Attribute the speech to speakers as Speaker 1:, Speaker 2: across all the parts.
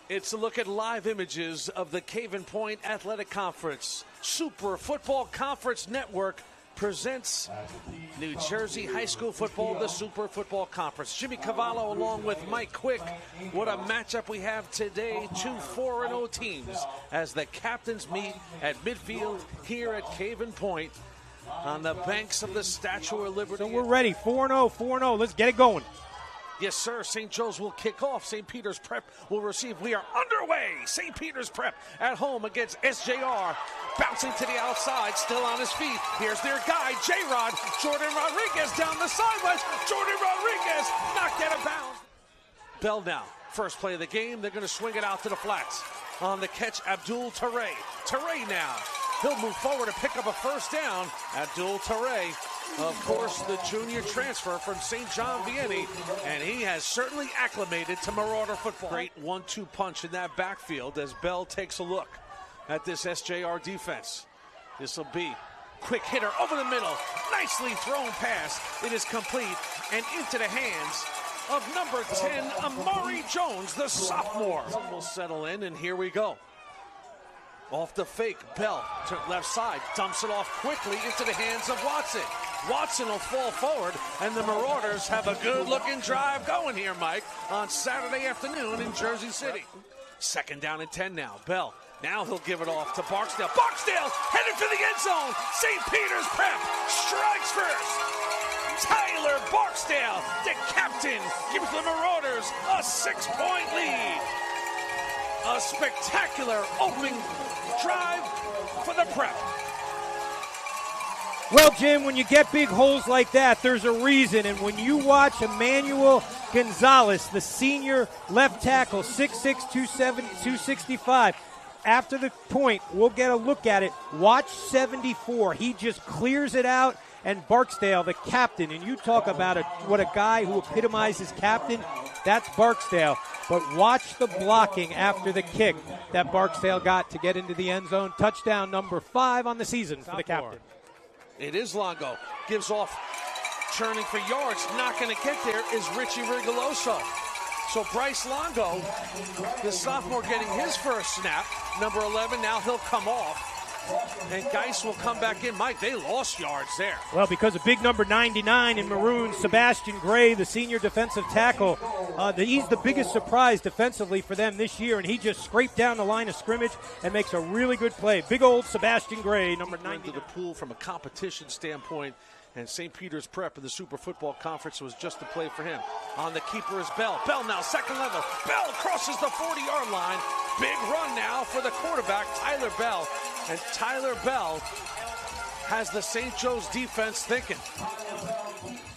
Speaker 1: It's a look at live images of the Caven Point Athletic Conference. Super Football Conference Network presents New Jersey High School Football, the Super Football Conference. Jimmy Cavallo along with Mike Quick. What a matchup we have today. Two 4-0 teams as the captains meet at midfield here at Caven Point on the banks of the Statue of Liberty.
Speaker 2: So we're ready. 4-0, 4-0. Let's get it going.
Speaker 1: Yes, sir. St. Joe's will kick off. St. Peter's Prep will receive. We are underway. St. Peter's Prep at home against SJR. Bouncing to the outside, still on his feet. Here's their guy, J-Rod. Jordan Rodriguez down the sidelines. Jordan Rodriguez knocked out of bounds. Bell now. First play of the game. They're going to swing it out to the flats. On the catch, Abdul Taray. Taray now. He'll move forward and pick up a first down. Abdul Taray, of course, the junior transfer from St. John Vianney, and he has certainly acclimated to Marauder football. Great 1-2 punch in that backfield as Bell takes a look at this SJR defense. This will be quick hitter over the middle. Nicely thrown pass. It is complete and into the hands of number 10, Amari Jones, the sophomore. Will settle in, and here we go. Off the fake, Bell to left side, dumps it off quickly into the hands of Watson. Watson will fall forward, and the Marauders have a good-looking drive going here, Mike, on Saturday afternoon in Jersey City. Second down and 10 now. Bell, now he'll give it off to Barksdale. Barksdale headed for the end zone. St. Peter's Prep strikes first. Tyler Barksdale, the captain, gives the Marauders a 6-point lead. A spectacular opening drive for the Prep.
Speaker 2: Well, Jim, when you get big holes like that, there's a reason. And when you watch Emmanuel Gonzalez, the senior left tackle, 6'6", 265, after the point, we'll get a look at it. Watch 74. He just clears it out. And Barksdale, the captain, and you talk about what a guy who epitomizes captain, that's Barksdale. But watch the blocking after the kick that Barksdale got to get into the end zone. Touchdown number 5 on the season for the captain.
Speaker 1: It is Longo. Gives off, churning for yards. Not going to get there is Richie Rigoloso. So Bryce Longo, the sophomore, getting his first snap. Number 11, now he'll come off. And Geis will come back in. Mike, they lost yards there.
Speaker 2: Well, because of big number 99 in maroon, Sebastian Gray, the senior defensive tackle, he's the biggest surprise defensively for them this year, and he just scraped down the line of scrimmage and makes a really good play. Big old Sebastian Gray, number 99.
Speaker 1: To the pool from a competition standpoint, and St. Peter's Prep in the Super Football Conference was just a play for him. On the keeper is Bell. Bell now, second level. Bell crosses the 40-yard line. Big run now for the quarterback, Tyler Bell. And Tyler Bell has the St. Joe's defense thinking.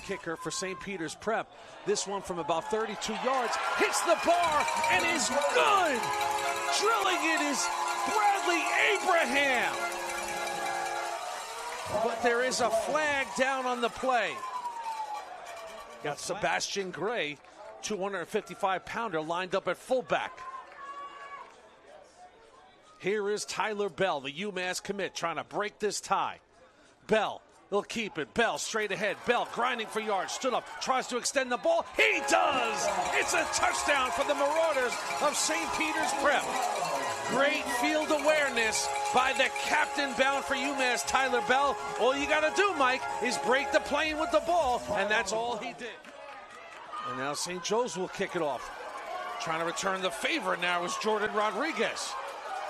Speaker 1: Kicker for St. Peter's Prep. This one from about 32 yards. Hits the bar and is good. Drilling it is Bradley Abraham. But there is a flag down on the play. Got Sebastian Gray, 255-pounder, lined up at fullback. Here is Tyler Bell, the UMass commit, trying to break this tie. Bell, he'll keep it. Bell straight ahead. Bell grinding for yards. Stood up, tries to extend the ball. He does! It's a touchdown for the Marauders of St. Peter's Prep. Great field awareness by the captain bound for UMass, Tyler Bell. All you got to do, Mike, is break the plane with the ball, and that's all he did. And now St. Joe's will kick it off. Trying to return the favor now is Jordan Rodriguez.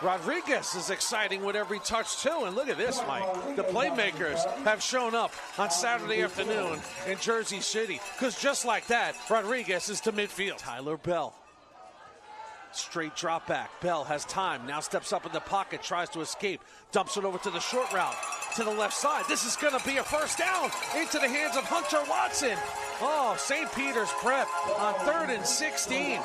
Speaker 1: Rodriguez is exciting with every touch, too. And look at this, Mike. The playmakers have shown up on Saturday afternoon in Jersey City. Because just like that, Rodriguez is to midfield. Tyler Bell. Straight drop back. Bell has time. Now steps up in the pocket. Tries to escape. Dumps it over to the short route. To the left side. This is going to be a first down. Into the hands of Hunter Watson. Oh, St. Peter's Prep on 3rd and 16.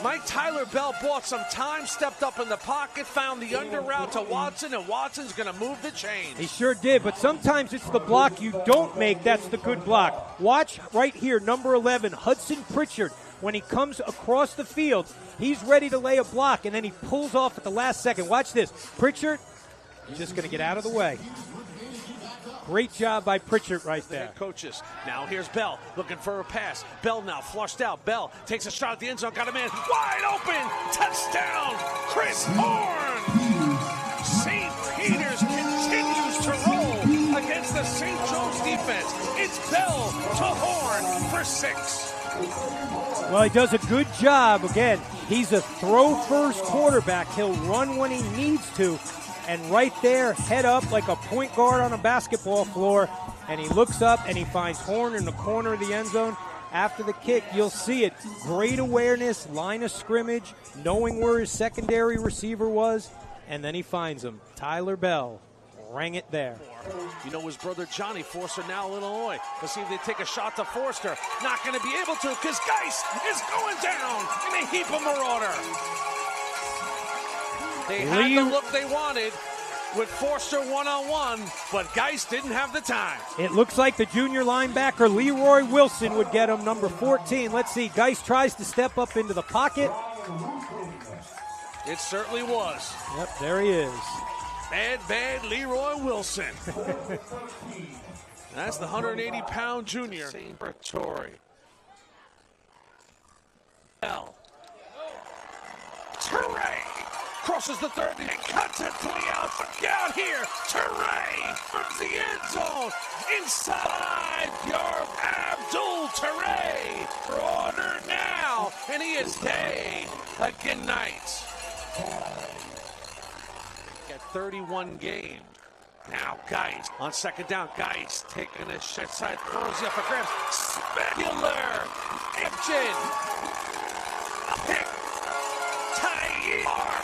Speaker 1: Mike, Tyler Bell bought some time, stepped up in the pocket, found the under route to Watson, and Watson's going to move the chains.
Speaker 2: He sure did, but sometimes it's the block you don't make that's the good block. Watch right here, number 11, Hudson Pritchard. When he comes across the field, he's ready to lay a block, and then he pulls off at the last second. Watch this. Pritchard, just going to get out of the way. Great job by Pritchard right there.
Speaker 1: Coaches. Now here's Bell looking for a pass. Bell now flushed out. Bell takes a shot at the end zone. Got a man wide open. first down. Chris Horn. St. Peter's continues to roll against the St. Joe's defense. It's Bell to Horn for 6.
Speaker 2: Well, he does a good job. Again, he's a throw-first quarterback. He'll run when he needs to. And right there, head up like a point guard on a basketball floor. And he looks up and he finds Horn in the corner of the end zone. After the kick, you'll see it. Great awareness, line of scrimmage, knowing where his secondary receiver was. And then he finds him. Tyler Bell rang it there.
Speaker 1: You know his brother Johnny, Forster now Illinois. Let's see if they take a shot to Forster. Not going to be able to because Geis is going down in a heap of Marauder. They had the look they wanted with Forster one-on-one, but Geis didn't have the time.
Speaker 2: It looks like the junior linebacker Leroy Wilson would get him, number 14. Let's see, Geis tries to step up into the pocket.
Speaker 1: It certainly was.
Speaker 2: Yep, there he is.
Speaker 1: Bad Leroy Wilson. That's the 180-pound junior. St. Bertori. Bell. Teray crosses the 30 and cuts it to the outside. Down here, Teray from the end zone. Inside, your Abdul Teray. Broader now, and he is day again night. At 31 games. Now Geis on second down. Geis taking a shit side, throws you up for grabs. Specular. Engine. Pick. Tyler.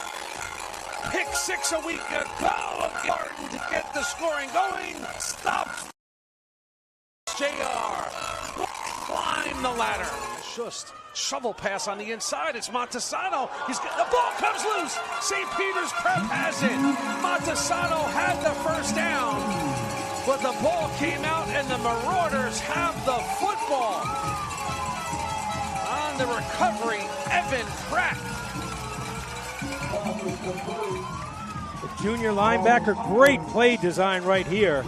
Speaker 1: Pick 6 a week ago. Garden to get the scoring going. Stops. SJR. Climb the ladder. Just shovel pass on the inside. It's Montesano. The ball comes loose. St. Peter's Prep has it. Montesano had the first down, but the ball came out and the Marauders have the football. On the recovery, Evan Pratt.
Speaker 2: The junior linebacker, great play design right here.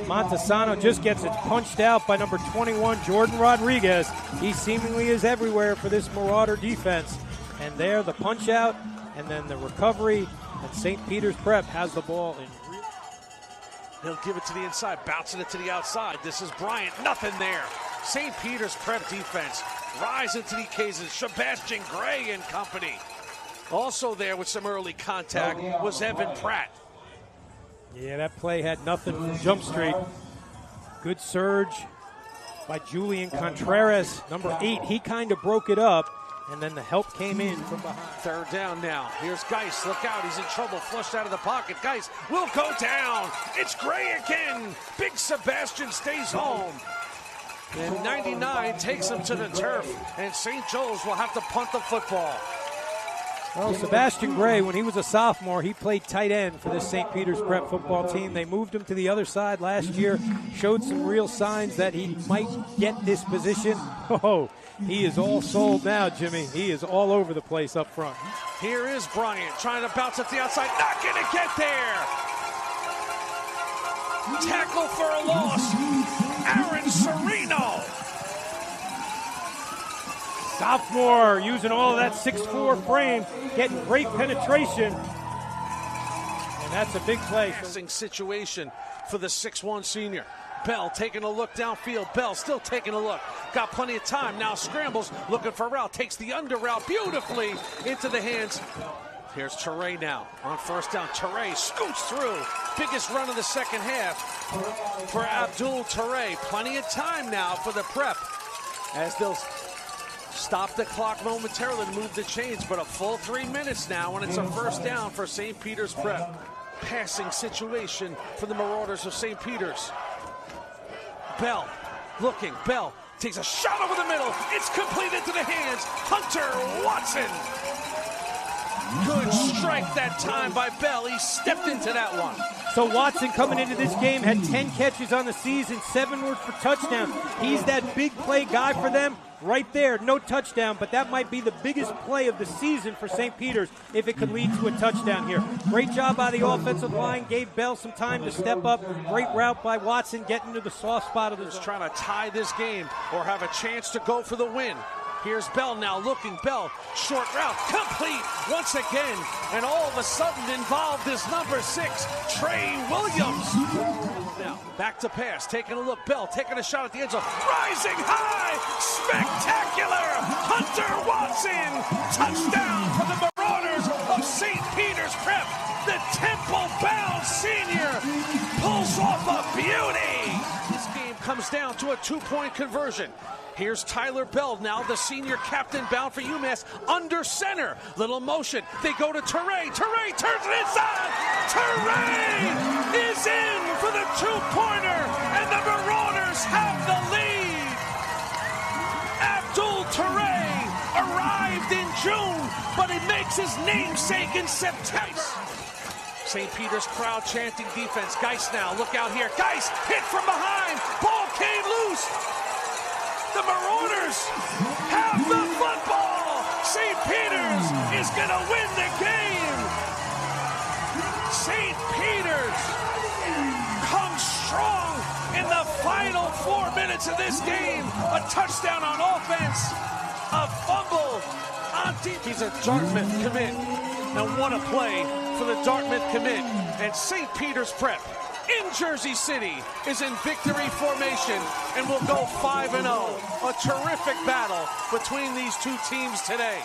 Speaker 2: Montesano just gets it punched out by number 21, Jordan Rodriguez. He seemingly is everywhere for this Marauder defense. And there, the punch out, and then the recovery, and St. Peter's Prep has the ball.
Speaker 1: He'll give it to the inside, bouncing it to the outside. This is Bryant, nothing there. St. Peter's Prep defense rising to the occasion. Sebastian Gray and company. Also there with some early contact was Evan Pratt.
Speaker 2: Yeah, that play had nothing from Jump Street. Good surge by Julian Contreras, number 8. He kind of broke it up, and then the help came in from behind.
Speaker 1: Third down now. Here's Geis. Look out. He's in trouble. Flushed out of the pocket. Geis will go down. It's Gray again. Big Sebastian stays home. And 99 takes him to the turf, and St. Joe's will have to punt the football.
Speaker 2: Well, Sebastian Gray, when he was a sophomore, he played tight end for this St. Peter's Prep football team. They moved him to the other side last year, showed some real signs that he might get this position. Oh, he is all sold now, Jimmy. He is all over the place up front.
Speaker 1: Here is Bryant trying to bounce at the outside. Not going to get there. Tackle for a loss. Aaron Sereno.
Speaker 2: Sophomore using all of that 6'4" frame, getting great penetration. And that's a big play.
Speaker 1: Passing situation for the 6'1" senior. Bell taking a look downfield. Bell still taking a look. Got plenty of time. Now scrambles, looking for a route. Takes the under route beautifully into the hands. Here's Teray now on first down. Teray scoots through. Biggest run of the second half for Abdul Teray. Plenty of time now for the Prep as they'll stop the clock momentarily to move the chains, but a full 3 minutes now, and it's a first down for St. Peter's Prep. Passing situation for the Marauders of St. Peter's. Bell looking. Bell takes a shot over the middle. It's completed to the hands. Hunter Watson. Good strike that time by Bell. He stepped into that one.
Speaker 2: So Watson coming into this game had 10 catches on the season, 7 were for touchdowns. He's that big play guy for them. Right there, no touchdown, but that might be the biggest play of the season for St. Peter's if it could lead to a touchdown here. Great job by the offensive line, gave Bell some time to step up. Great route by Watson, getting to the soft spot of the zone.
Speaker 1: Trying to tie this game or have a chance to go for the win. Here's Bell now looking. Bell, short route, complete once again. And all of a sudden involved is number 6, Trey Williams. Now, back to pass, taking a look. Bell taking a shot at the end zone. Rising high, spectacular. Hunter Watson, touchdown for the Marauders of St. Peter's Prep. The Temple-bound senior pulls off a beauty. This game comes down to a 2-point conversion. Here's Tyler Bell, now the senior captain bound for UMass, under center. Little motion. They go to Teray. Teray turns it inside. Teray is in for the 2-pointer, and the Marauders have the lead. Abdul Teray arrived in June, but he makes his namesake in September. St. Peter's crowd chanting defense. Geis now, look out here. Geis hit from behind. Ball came loose. The Marauders have the football. St. Peter's is going to win the game. St. Peter's comes strong in the final 4 minutes of this game. A touchdown on offense, a fumble on defense. He's a Dartmouth commit. And what a play for the Dartmouth commit. And St. Peter's Prep in Jersey City is in victory formation and will go 5-0. A terrific battle between these two teams today.